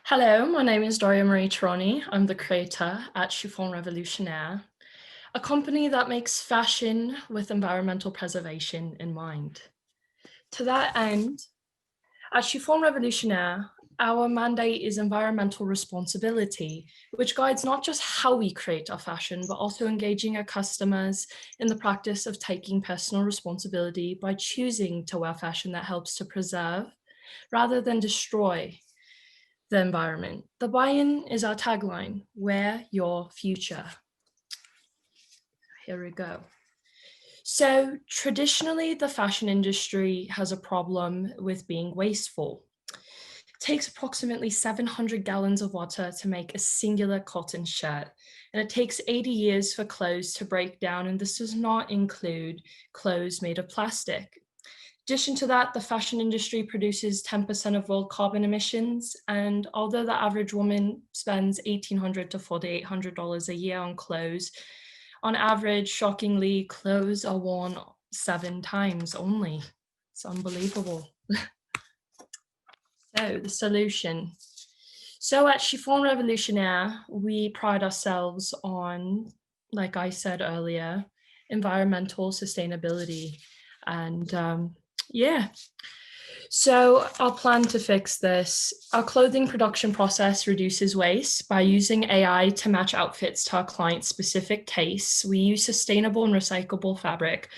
Hello, my name is Doria Marie Troni. I'm the creator at Chiffon Revolutionaire, a company that makes fashion with environmental preservation in mind. To that end, at Chiffon Revolutionaire, our mandate is environmental responsibility, which guides not just how we create our fashion, but also engaging our customers in the practice of taking personal responsibility by choosing to wear fashion that helps to preserve rather than destroy the environment. The buy-in is our tagline, wear your future. Here we go. So traditionally, the fashion industry has a problem with being wasteful. It takes approximately 700 gallons of water to make a singular cotton shirt, and it takes 80 years for clothes to break down, and this does not include clothes made of plastic. In addition to that, the fashion industry produces 10% of world carbon emissions, and although the average woman spends $1,800 to $4,800 a year on clothes, on average, shockingly, clothes are worn 7 times only. It's unbelievable. So the solution. So at Chiffon Revolutionaire, we pride ourselves on, like I said earlier, environmental sustainability. And yeah, so our plan to fix this, our clothing production process reduces waste by using AI to match outfits to our client's specific tastes. We use sustainable and recyclable fabric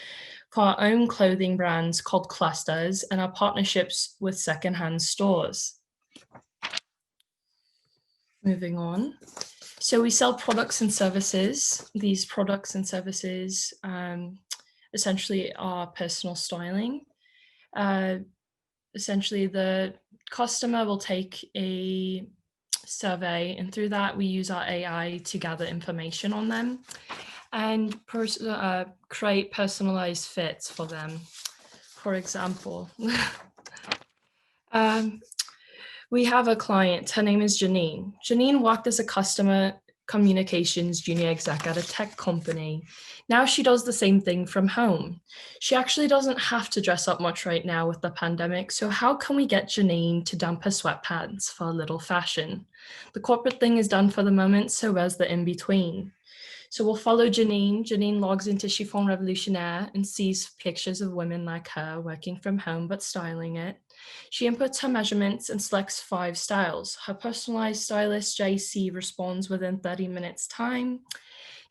for our own clothing brands called clusters and our partnerships with secondhand stores. Moving on. So we sell products and services. These products and services essentially are personal styling. Essentially, the customer will take a survey, and through that, we use our AI to gather information on them and create personalized fits for them. For example, we have a client, her name is Janine. Janine worked as a customer communications junior exec at a tech company. Now she does the same thing from home. She actually doesn't have to dress up much right now with the pandemic, so how can we get Janine to dump her sweatpants for a little fashion? The corporate thing is done for the moment, so where's the in-between? So we'll follow Janine. Janine logs into Chiffon Revolutionaire and sees pictures of women like her working from home but styling it. She inputs her measurements and selects 5 styles. Her personalized stylist, JC, responds within 30 minutes time.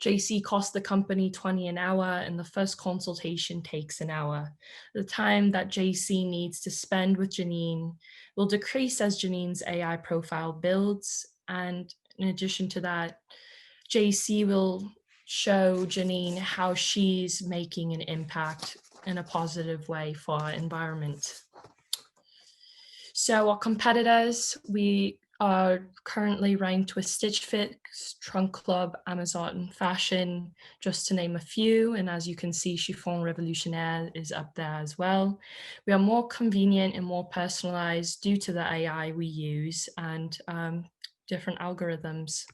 JC costs the company $20 an hour, and the first consultation takes an hour. The time that JC needs to spend with Janine will decrease as Janine's AI profile builds. And in addition to that, JC will show Janine how she's making an impact in a positive way for our environment. So our competitors, we are currently ranked with Stitch Fix, Trunk Club, Amazon Fashion, just to name a few. And as you can see, Chiffon Revolutionaire is up there as well. We are more convenient and more personalized due to the AI we use and different algorithms.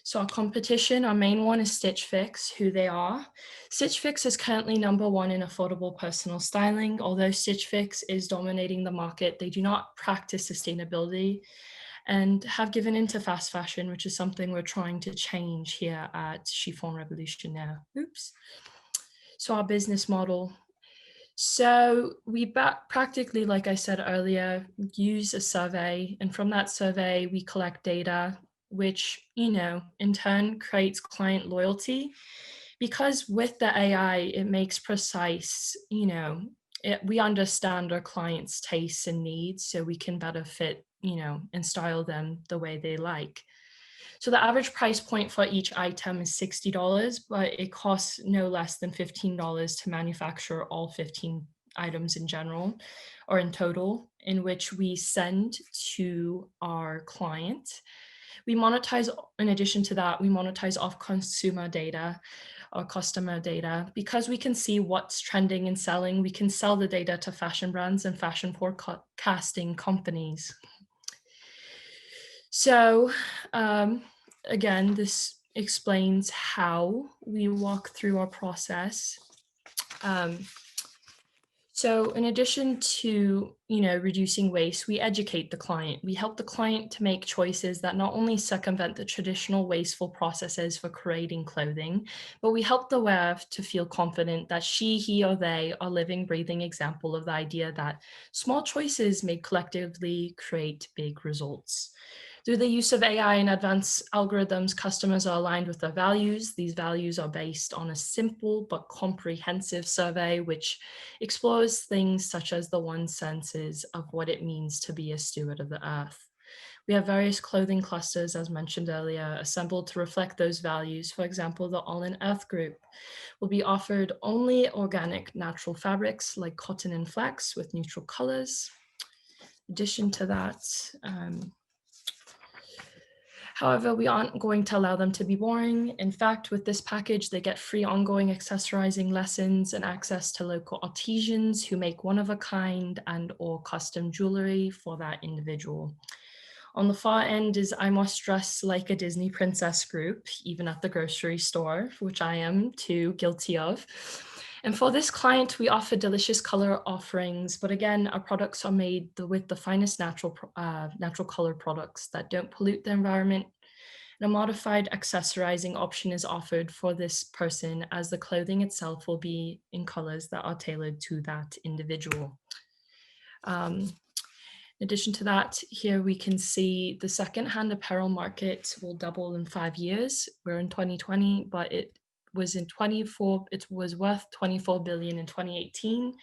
So our competition, our main one is Stitch Fix, who they are. Stitch Fix is currently #1 in affordable personal styling. Although Stitch Fix is dominating the market, they do not practice sustainability and have given into fast fashion, which is something we're trying to change here at Chiffon Revolutionaire. Oops. So our business model. So we practically, like I said earlier, use a survey, and from that survey, we collect data which, in turn creates client loyalty, because with the AI, it makes precise, we understand our clients' tastes and needs, so we can better fit, and style them the way they like. So the average price point for each item is $60, but it costs no less than $15 to manufacture all 15 items in general, or in total, in which we send to our client. We monetize, in addition to that, we monetize off consumer data or customer data. Because we can see what's trending and selling, we can sell the data to fashion brands and fashion forecasting companies. So again, this explains how we walk through our process. So in addition to, reducing waste, we educate the client. We help the client to make choices that not only circumvent the traditional wasteful processes for creating clothing, but we help the wearer to feel confident that she, he, or they are living, breathing example of the idea that small choices may collectively create big results. Through the use of AI and advanced algorithms, customers are aligned with their values. These values are based on a simple but comprehensive survey, which explores things such as the one senses of what it means to be a steward of the earth. We have various clothing clusters, as mentioned earlier, assembled to reflect those values. For example, the All in Earth group will be offered only organic natural fabrics like cotton and flax with neutral colors. In addition to that, however, we aren't going to allow them to be boring. In fact, with this package, they get free ongoing accessorizing lessons and access to local artisans who make one-of-a-kind and/or custom jewelry for that individual. On the far end is I Must Dress Like a Disney Princess group, even at the grocery store, which I am too guilty of. And for this client, we offer delicious color offerings, but again, our products are made with the finest natural color products that don't pollute the environment. And a modified accessorizing option is offered for this person, as the clothing itself will be in colors that are tailored to that individual. In addition to that, here we can see the second-hand apparel market will double in 5 years. We're in 2020, but it was worth 24 billion in 2018.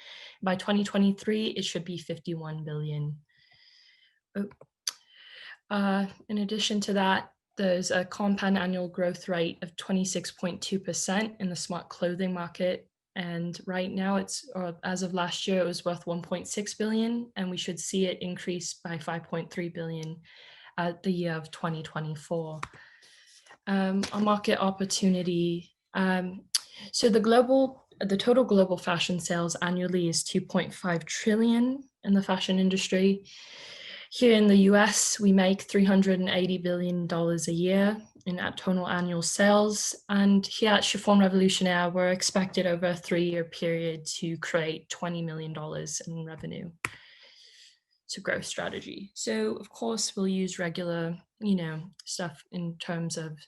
By 2023, it should be 51 billion. In addition to that, there's a compound annual growth rate of 26.2% in the smart clothing market. And right now as of last year, it was worth 1.6 billion, and we should see it increase by 5.3 billion at the year of 2024. A market opportunity. So the total global fashion sales annually is 2.5 trillion in the fashion industry. Here in the US, we make $380 billion a year in total annual sales. And here at Chiffon Revolutionaire, we're expected over a 3-year period to create $20 million in revenue. It's a growth strategy. So of course, we'll use regular, stuff in terms of,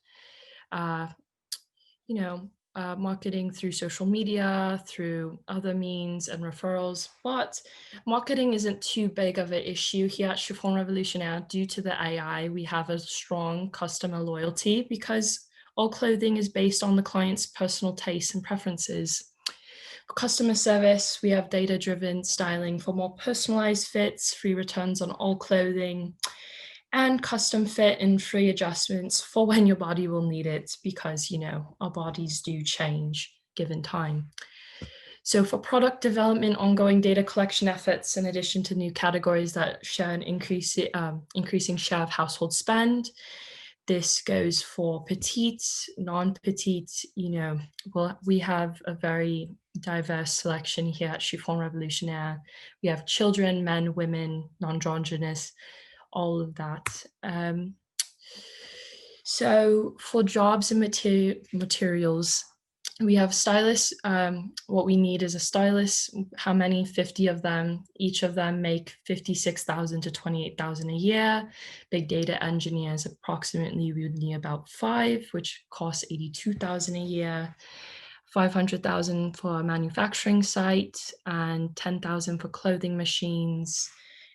marketing through social media, through other means and referrals, but marketing isn't too big of an issue here at Chiffon Revolutionaire. Due to the AI, we have a strong customer loyalty because all clothing is based on the client's personal tastes and preferences. For customer service, we have data-driven styling for more personalized fits, free returns on all clothing, and custom fit and free adjustments for when your body will need it, because our bodies do change given time. So for product development, ongoing data collection efforts, in addition to new categories that share an increasing share of household spend, this goes for petite, non-petite, we have a very diverse selection here at Chiffon Revolutionaire. We have children, men, women, non-androgynous, all of that. So for jobs and materials, we have stylists. What we need is a stylist. How many? 50 of them. Each of them make 56,000 to 28,000 a year. Big data engineers, approximately we would need about 5, which costs 82,000 a year. 500,000 for a manufacturing site, and 10,000 for clothing machines,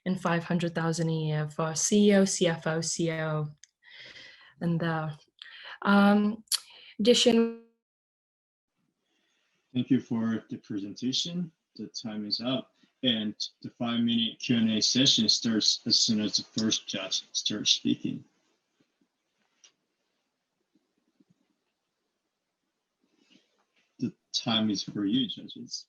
and 500,000 a year for CEO, CFO, COO, and addition. Thank you for the presentation. The time is up, and the 5-minute Q&A session starts as soon as the first judge starts speaking. The time is for you, judges.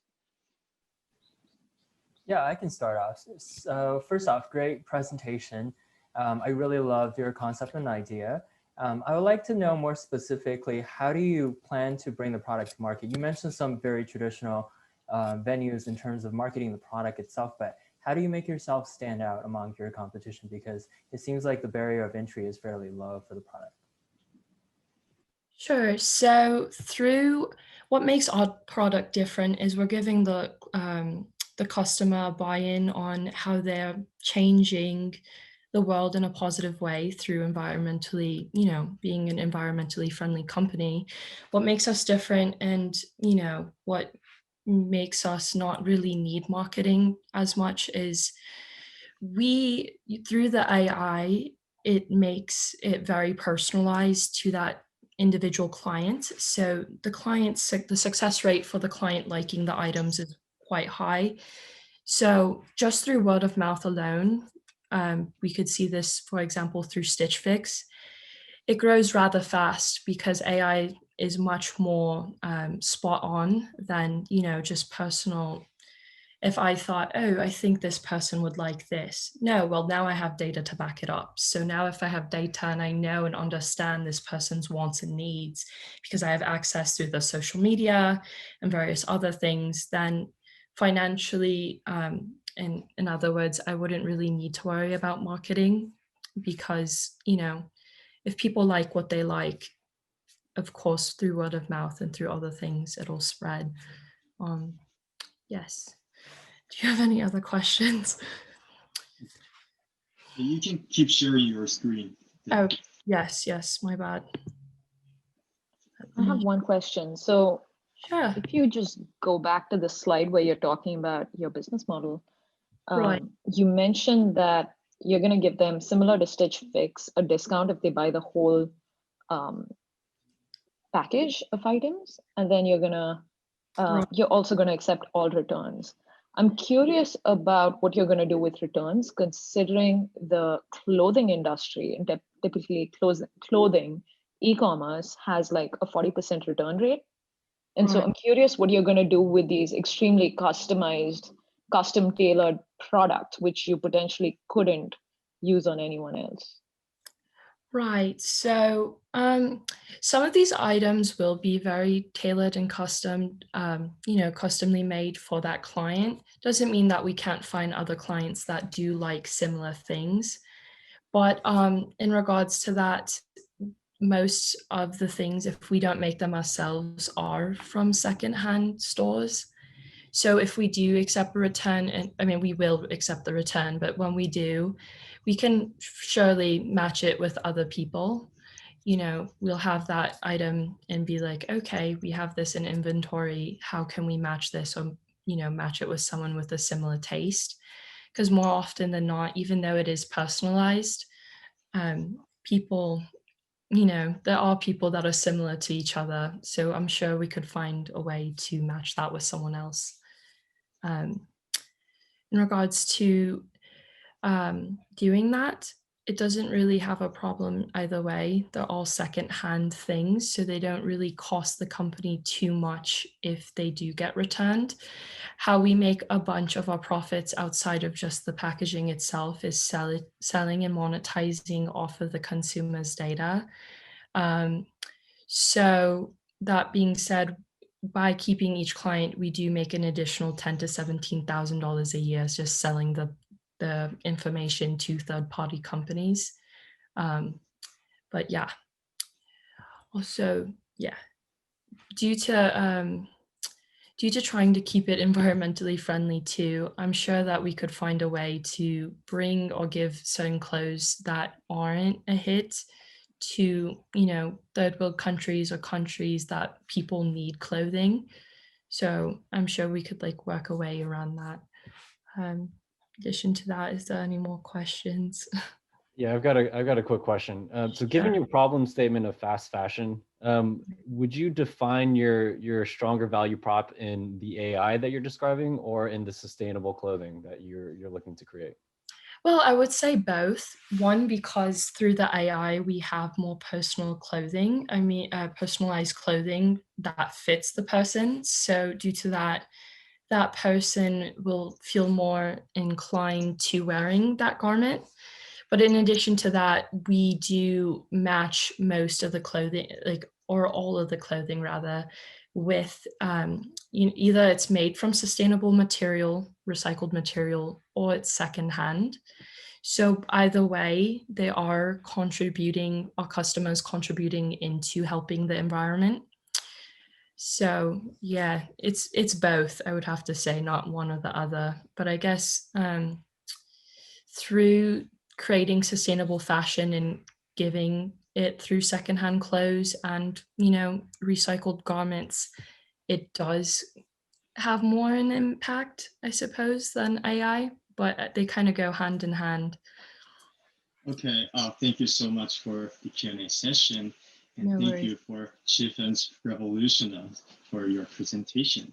Yeah, I can start off. So first off, great presentation. I really love your concept and idea. I would like to know more specifically, how do you plan to bring the product to market? You mentioned some very traditional venues in terms of marketing the product itself, but how do you make yourself stand out among your competition? Because it seems like the barrier of entry is fairly low for the product. Sure. So through what makes our product different is we're giving the the customer buy-in on how they're changing the world in a positive way through environmentally, being an environmentally friendly company. What makes us different, and what makes us not really need marketing as much, is we, through the AI, it makes it very personalized to that individual client. So the success rate for the client liking the items is quite high. So just through word of mouth alone, we could see this, for example, through Stitch Fix. It grows rather fast because AI is much more spot on than, just personal. If I thought, oh, I think this person would like this. No, well, now I have data to back it up. So now if I have data and I know and understand this person's wants and needs, because I have access through the social media and various other things, then financially, in other words, I wouldn't really need to worry about marketing, because, if people like what they like, of course, through word of mouth and through other things, it'll spread. Yes. Do you have any other questions? You can keep sharing your screen. Oh, yes, my bad. I have one question. So Sure. if you just go back to the slide where you're talking about your business model, Right. you mentioned that you're going to give them, similar to Stitch Fix, a discount if they buy the whole package of items, and then you're also going to accept all returns. I'm curious about what you're going to do with returns, considering the clothing industry, and typically clothing e-commerce has like a 40% return rate. And so I'm curious what you're going to do with these extremely customized, custom tailored products, which you potentially couldn't use on anyone else. Right. So some of these items will be very tailored and custom, customly made for that client. Doesn't mean that we can't find other clients that do like similar things. But in regards to that, most of the things, if we don't make them ourselves, are from secondhand stores. So if we do accept a return, and I mean, we will accept the return, but when we do, we can surely match it with other people. We'll have that item and be like, okay, we have this in inventory. How can we match this, or, match it with someone with a similar taste? Because more often than not, even though it is personalized, people, there are people that are similar to each other. So I'm sure we could find a way to match that with someone else. In regards to doing that, it doesn't really have a problem either way. They're all secondhand things, so they don't really cost the company too much if they do get returned. How we make a bunch of our profits outside of just the packaging itself is selling and monetizing off of the consumer's data. So that being said, by keeping each client, we do make an additional $10,000 to $17,000 a year just selling the information to third-party companies. But yeah, also, yeah, due to trying to keep it environmentally friendly too, I'm sure that we could find a way to bring or give certain clothes that aren't a hit to, third world countries or countries that people need clothing. So I'm sure we could like work a way around that. In addition to that, is there any more questions? Yeah, I've got a quick question. So given your problem statement of fast fashion, would you define your stronger value prop in the AI that you're describing, or in the sustainable clothing that you're looking to create? Well, I would say both. One, because through the AI, we have more personal clothing. I mean, personalized clothing that fits the person. So due to that, that person will feel more inclined to wearing that garment. But in addition to that, we do match most of the clothing, or all of the clothing rather, with either it's made from sustainable material, recycled material, or it's secondhand. So either way, they are contributing, our customers contributing into helping the environment. So yeah, it's both. I would have to say, not one or the other. But I guess through creating sustainable fashion and giving it through secondhand clothes and recycled garments, it does have more an impact, I suppose, than AI. But they kind of go hand in hand. Okay, thank you so much for the Q&A session. And No thank worries. you for Chiffon's Revolutionaries for your presentation.